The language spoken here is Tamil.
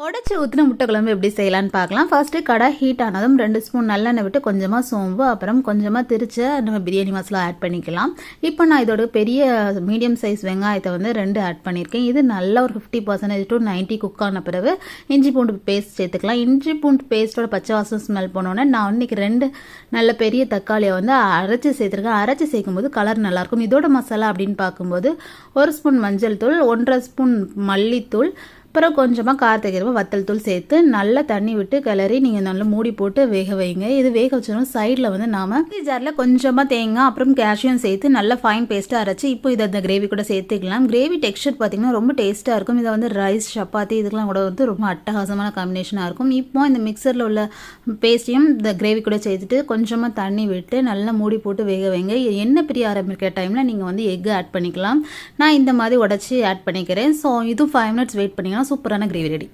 உடச்சி ஊற்றின முட்டை குழம்பு எப்படி செய்யலான்னு பார்க்கலாம். ஃபர்ஸ்ட்டு கடாய் ஹீட் ஆனதும் 2 ஸ்பூன் நல்லெண்ணெய் விட்டு கொஞ்சமாக சோம்பு, அப்புறம் கொஞ்சமாக திரிச்ச நம்ம பிரியாணி மசாலா ஆட் பண்ணிக்கலாம். இப்போ நான் இதோட பெரிய மீடியம் சைஸ் வெங்காயத்தை வந்து 2 ஆட் பண்ணியிருக்கேன். இது நல்லா ஒரு 50% to 90 குக் ஆன பிறகு இஞ்சி பூண்டு பேஸ்ட் சேர்த்துக்கலாம். இஞ்சி பூண்டு பேஸ்ட்டோட பச்சை வாசம் ஸ்மெல் பண்ணோன்னே நான் இன்னைக்கு 2 நல்ல பெரிய தக்காளியை வந்து அரைச்சி சேர்த்துருக்கேன். அரைச்சி சேர்க்கும்போது கலர் நல்லாயிருக்கும். இதோட மசாலா அப்படின்னு பார்க்கும்போது 1 ஸ்பூன் மஞ்சள் தூள், 1.5 ஸ்பூன் மல்லித்தூள், அப்புறம் கொஞ்சமாக காரத்துக்கு வத்தல் தூள் சேர்த்து நல்லா தண்ணி விட்டு கிளறி நீங்கள் நல்லா மூடி போட்டு வேக வைங்க. இது வேக வச்சிடும். சைடில் வந்து நாம் ஜாரில் கொஞ்சமாக தேங்காய் அப்புறம் கேஷ்யூம் சேர்த்து நல்லா ஃபைன் பேஸ்ட்டாக அரைச்சி இப்போ இதை அந்த கிரேவி கூட சேர்த்துக்கலாம். கிரேவி டெக்ஸ்சர் பார்த்திங்கன்னா ரொம்ப டேஸ்ட்டாக இருக்கும். இதை வந்து ரைஸ், சப்பாத்தி இதுக்கெலாம் கூட வந்து ரொம்ப அட்டகாசமான காம்பினேஷனாக இருக்கும். இப்போ இந்த மிக்சரில் உள்ள பேஸ்ட்டையும் இந்த கிரேவி கூட சேர்த்துட்டு கொஞ்சமாக தண்ணி விட்டு நல்லா மூடி போட்டு வேக வைங்க. எண்ணெய் பிரிய ஆரம்பிக்கிற டைமில் நீங்கள் வந்து எக்கு ஆட் பண்ணிக்கலாம். நான் இந்த மாதிரி உடச்சி ஆட் பண்ணிக்கிறேன். ஸோ இதுவும் 5 மினிட்ஸ் வெயிட் பண்ணிங்கன்னா சூப்பரான கிரேவி ரெடி.